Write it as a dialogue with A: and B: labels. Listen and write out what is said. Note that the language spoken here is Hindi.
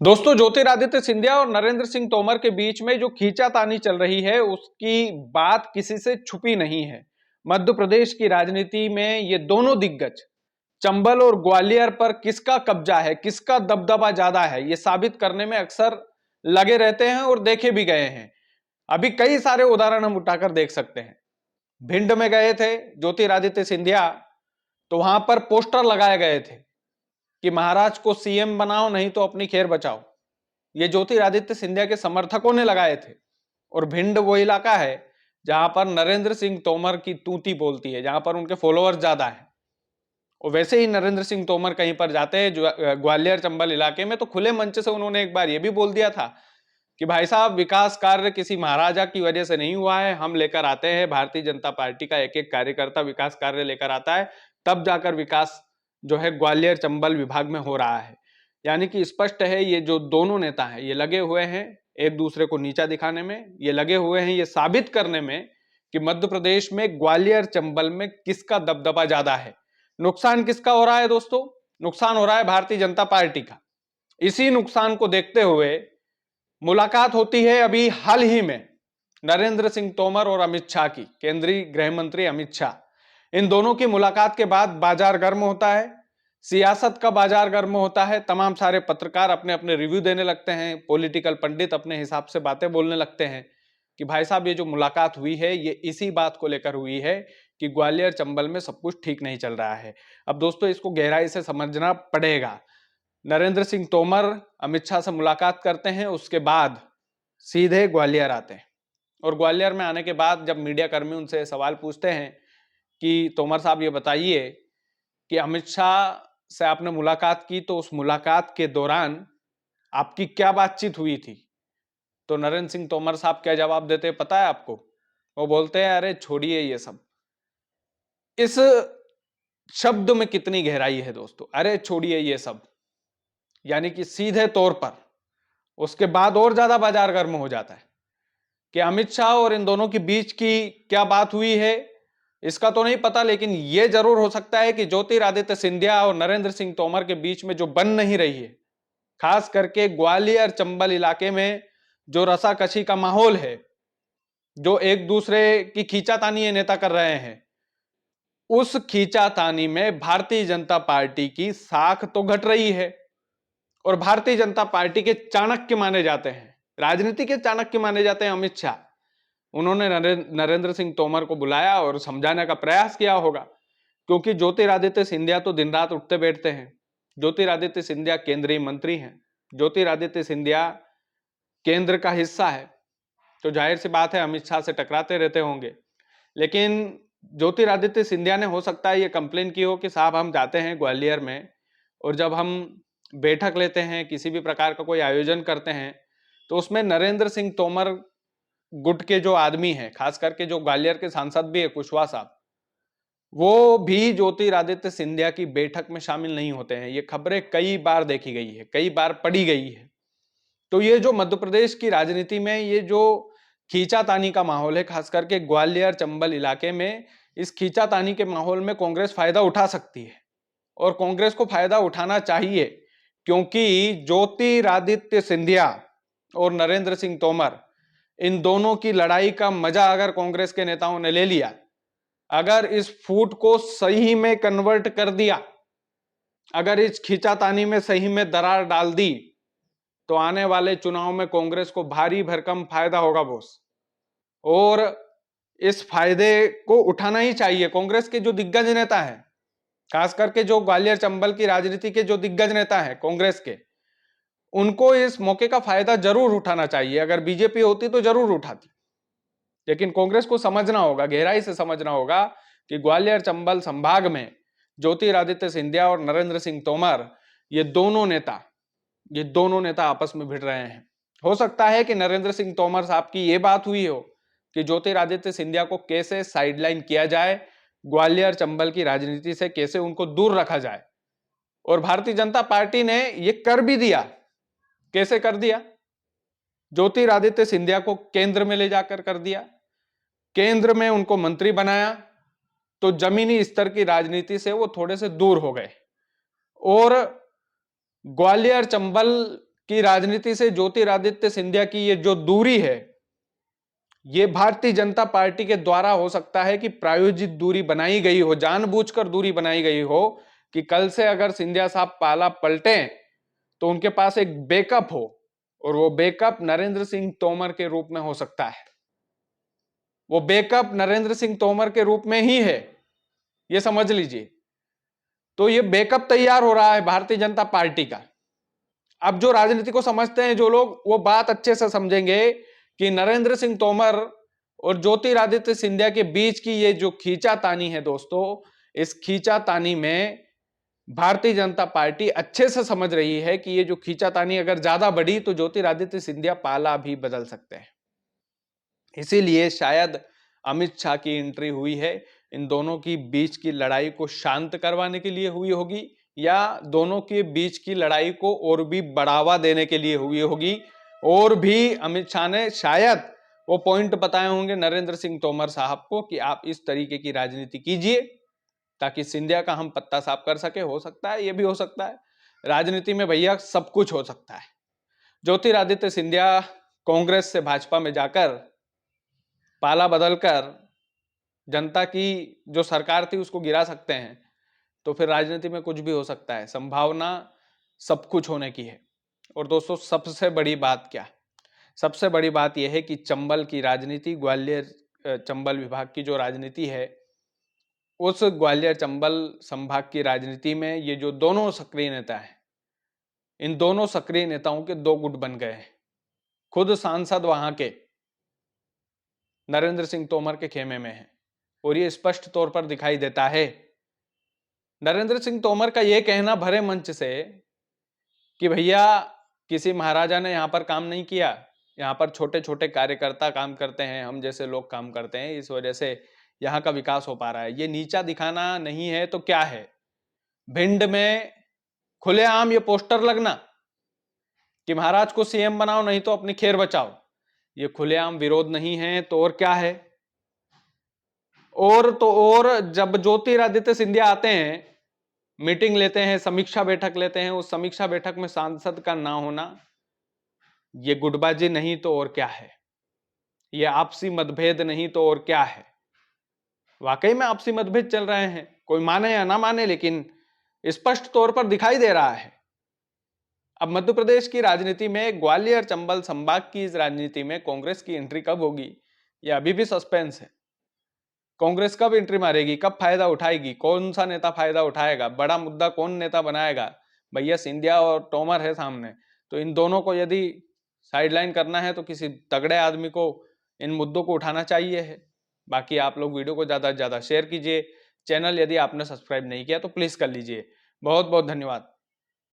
A: दोस्तों, ज्योतिरादित्य सिंधिया और नरेंद्र सिंह तोमर के बीच में जो खींचातानी चल रही है उसकी बात किसी से छुपी नहीं है। मध्य प्रदेश की राजनीति में ये दोनों दिग्गज चंबल और ग्वालियर पर किसका कब्जा है, किसका दबदबा ज्यादा है, ये साबित करने में अक्सर लगे रहते हैं और देखे भी गए हैं। अभी कई सारे उदाहरण हम उठाकर देख सकते हैं। भिंड में गए थे ज्योतिरादित्य सिंधिया, तो वहां पर पोस्टर लगाए गए थे कि महाराज को सीएम बनाओ नहीं तो अपनी खैर बचाओ। ये ज्योतिरादित्य सिंधिया के समर्थकों ने लगाए थे। और भिंड वो इलाका है जहां पर नरेंद्र सिंह तोमर की तूती बोलती है, जहां पर उनके फॉलोअर्स ज्यादा है। और वैसे ही नरेंद्र सिंह तोमर कहीं पर जाते हैं जो ग्वालियर चंबल इलाके में, तो खुले मंच से उन्होंने एक बार यह भी बोल दिया था कि भाई साहब, विकास कार्य किसी महाराजा की वजह से नहीं हुआ है, हम लेकर आते हैं, भारतीय जनता पार्टी का एक एक कार्यकर्ता विकास कार्य लेकर आता है, तब जाकर विकास जो है ग्वालियर चंबल विभाग में हो रहा है। यानी कि स्पष्ट है, ये जो दोनों नेता हैं ये लगे हुए हैं एक दूसरे को नीचा दिखाने में, ये लगे हुए हैं ये साबित करने में कि मध्य प्रदेश में ग्वालियर चंबल में किसका दबदबा ज्यादा है। नुकसान किसका हो रहा है दोस्तों? नुकसान हो रहा है भारतीय जनता पार्टी का। इसी नुकसान को देखते हुए मुलाकात होती है अभी हाल ही में नरेंद्र सिंह तोमर और अमित शाह की, केंद्रीय गृह मंत्री अमित शाह। इन दोनों की मुलाकात के बाद बाजार गर्म होता है, सियासत का बाजार गर्म होता है। तमाम सारे पत्रकार अपने अपने रिव्यू देने लगते हैं, पॉलिटिकल पंडित अपने हिसाब से बातें बोलने लगते हैं कि भाई साहब, ये जो मुलाकात हुई है ये इसी बात को लेकर हुई है कि ग्वालियर चंबल में सब कुछ ठीक नहीं चल रहा है। अब दोस्तों, इसको गहराई से समझना पड़ेगा। नरेंद्र सिंह तोमर अमित शाह से मुलाकात करते हैं, उसके बाद सीधे ग्वालियर आते हैं। और ग्वालियर में आने के बाद जब मीडिया कर्मी उनसे सवाल पूछते हैं कि तोमर साहब ये बताइए कि अमित शाह से आपने मुलाकात की, तो उस मुलाकात के दौरान आपकी क्या बातचीत हुई थी? तो नरेंद्र सिंह तोमर साहब क्या जवाब देते हैं पता है आपको? वो बोलते हैं, अरे छोड़िए ये सब। इस शब्द में कितनी गहराई है दोस्तों, अरे छोड़िए ये सब। यानी कि सीधे तौर पर उसके बाद और ज्यादा बाजार गर्म हो जाता है कि अमित शाह और इन दोनों के बीच की क्या बात हुई है इसका तो नहीं पता, लेकिन यह जरूर हो सकता है कि ज्योतिरादित्य सिंधिया और नरेंद्र सिंह तोमर के बीच में जो बन नहीं रही है, खास करके ग्वालियर चंबल इलाके में जो रसाकसी का माहौल है, जो एक दूसरे की खींचातानी ये नेता कर रहे हैं, उस खींचातानी में भारतीय जनता पार्टी की साख तो घट रही है। और भारतीय जनता पार्टी के चाणक्य माने जाते हैं, राजनीति के चाणक्य माने जाते हैं अमित शाह। उन्होंने नरेंद्र सिंह तोमर को बुलाया और समझाने का प्रयास किया होगा, क्योंकि ज्योतिरादित्य सिंधिया तो दिन रात उठते बैठते हैं। ज्योतिरादित्य सिंधिया केंद्रीय मंत्री हैं, ज्योतिरादित्य सिंधिया केंद्र का हिस्सा है, तो जाहिर सी बात है अमित शाह से टकराते रहते होंगे। लेकिन ज्योतिरादित्य सिंधिया ने हो सकता है ये कंप्लेन की हो कि साहब, हम जाते हैं ग्वालियर में और जब हम बैठक लेते हैं, किसी भी प्रकार का कोई आयोजन करते हैं, तो उसमें नरेंद्र सिंह तोमर गुट के जो आदमी हैं, खास करके जो ग्वालियर के सांसद भी है कुशवाहा साहब, वो भी ज्योतिरादित्य सिंधिया की बैठक में शामिल नहीं होते हैं। ये खबरें कई बार देखी गई है, कई बार पढ़ी गई है। तो ये जो मध्य प्रदेश की राजनीति में ये जो खींचातानी का माहौल है, खास करके ग्वालियर चंबल इलाके में, इस खींचातानी के माहौल में कांग्रेस फायदा उठा सकती है और कांग्रेस को फायदा उठाना चाहिए, क्योंकि ज्योतिरादित्य सिंधिया और नरेंद्र सिंह तोमर, इन दोनों की लड़ाई का मजा अगर कांग्रेस के नेताओं ने ले लिया, अगर इस फूट को सही में कन्वर्ट कर दिया, अगर इस खींचातानी में सही में दरार डाल दी, तो आने वाले चुनाव में कांग्रेस को भारी भरकम फायदा होगा बॉस। और इस फायदे को उठाना ही चाहिए। कांग्रेस के जो दिग्गज नेता हैं, खास करके जो ग्वालियर चंबल की राजनीति के जो दिग्गज नेता हैं कांग्रेस के, उनको इस मौके का फायदा जरूर उठाना चाहिए। अगर बीजेपी होती तो जरूर उठाती, लेकिन कांग्रेस को समझना होगा, गहराई से समझना होगा कि ग्वालियर चंबल संभाग में ज्योतिरादित्य सिंधिया और नरेंद्र सिंह तोमर, ये दोनों नेता आपस में भिड़ रहे हैं। हो सकता है कि नरेंद्र सिंह तोमर साहब की यह बात हुई हो कि ज्योतिरादित्य सिंधिया को कैसे साइडलाइन किया जाए, ग्वालियर चंबल की राजनीति से कैसे उनको दूर रखा जाए। और भारतीय जनता पार्टी ने यह कर भी दिया। कैसे कर दिया? ज्योतिरादित्य सिंधिया को केंद्र में ले जाकर कर दिया, केंद्र में उनको मंत्री बनाया, तो जमीनी स्तर की राजनीति से वो थोड़े से दूर हो गए। और ग्वालियर चंबल की राजनीति से ज्योतिरादित्य सिंधिया की ये जो दूरी है, ये भारतीय जनता पार्टी के द्वारा हो सकता है कि प्रायोजित दूरी बनाई गई हो, जानबूझकर दूरी बनाई गई हो कि कल से अगर सिंधिया साहब पाला पलटे तो उनके पास एक बैकअप हो, और वो बैकअप नरेंद्र सिंह तोमर के रूप में हो सकता है। वो बैकअप नरेंद्र सिंह तोमर के रूप में ही है, ये समझ लीजिए। तो ये बैकअप तैयार हो रहा है भारतीय जनता पार्टी का। अब जो राजनीति को समझते हैं जो लोग, वो बात अच्छे से समझेंगे कि नरेंद्र सिंह तोमर और ज्योतिरादित्य सिंधिया के बीच की ये जो खींचातानी है दोस्तों, इस खींचातानी में भारतीय जनता पार्टी अच्छे से समझ रही है कि ये जो खींचातानी अगर ज्यादा बढ़ी तो ज्योतिरादित्य सिंधिया पाला भी बदल सकते हैं। इसीलिए शायद अमित शाह की एंट्री हुई है, इन दोनों की बीच की लड़ाई को शांत करवाने के लिए हुई होगी, या दोनों के बीच की लड़ाई को और भी बढ़ावा देने के लिए हुई होगी। और भी अमित शाह ने शायद वो पॉइंट बताए होंगे नरेंद्र सिंह तोमर साहब को कि आप इस तरीके की राजनीति कीजिए ताकि सिंधिया का हम पत्ता साफ कर सके। हो सकता है, ये भी हो सकता है। राजनीति में भैया सब कुछ हो सकता है। ज्योतिरादित्य सिंधिया कांग्रेस से भाजपा में जाकर पाला बदलकर जनता की जो सरकार थी उसको गिरा सकते हैं, तो फिर राजनीति में कुछ भी हो सकता है। संभावना सब कुछ होने की है। और दोस्तों सबसे बड़ी बात क्या है? सबसे बड़ी बात यह है कि चंबल की राजनीति, ग्वालियर चंबल विभाग की जो राजनीति है, उस ग्वालियर चंबल संभाग की राजनीति में ये जो दोनों सक्रिय नेता हैं, इन दोनों सक्रिय नेताओं के दो गुट बन गए हैं। खुद सांसद वहां के नरेंद्र सिंह तोमर के खेमे में है, और ये स्पष्ट तौर पर दिखाई देता है। नरेंद्र सिंह तोमर का यह कहना भरे मंच से कि भैया किसी महाराजा ने यहां पर काम नहीं किया, यहाँ पर छोटे छोटे कार्यकर्ता काम करते हैं, हम जैसे लोग काम करते हैं, इस वजह से यहाँ का विकास हो पा रहा है। ये नीचा दिखाना नहीं है तो क्या है? भिंड में खुलेआम ये पोस्टर लगना कि महाराज को सीएम बनाओ नहीं तो अपनी खैर बचाओ, ये खुलेआम विरोध नहीं है तो और क्या है? और तो और जब ज्योतिरादित्य सिंधिया आते हैं, मीटिंग लेते हैं, समीक्षा बैठक लेते हैं, उस समीक्षा बैठक में सांसद का ना होना, ये गुटबाजी नहीं तो और क्या है? ये आपसी मतभेद नहीं तो और क्या है? वाकई में आपसी मतभेद चल रहे हैं, कोई माने या ना माने, लेकिन स्पष्ट तौर पर दिखाई दे रहा है। अब मध्य प्रदेश की राजनीति में, ग्वालियर चंबल संभाग की इस राजनीति में कांग्रेस की एंट्री कब होगी, यह अभी भी सस्पेंस है। कांग्रेस कब एंट्री मारेगी, कब फायदा उठाएगी, कौन सा नेता फायदा उठाएगा, बड़ा मुद्दा कौन नेता बनाएगा? भैया सिंधिया और तोमर है सामने, तो इन दोनों को यदि साइडलाइन करना है तो किसी तगड़े आदमी को इन मुद्दों को उठाना चाहिए है। बाकी आप लोग वीडियो को ज्यादा से ज्यादा शेयर कीजिए। चैनल यदि आपने सब्सक्राइब नहीं किया तो प्लीज कर लीजिए। बहुत बहुत धन्यवाद।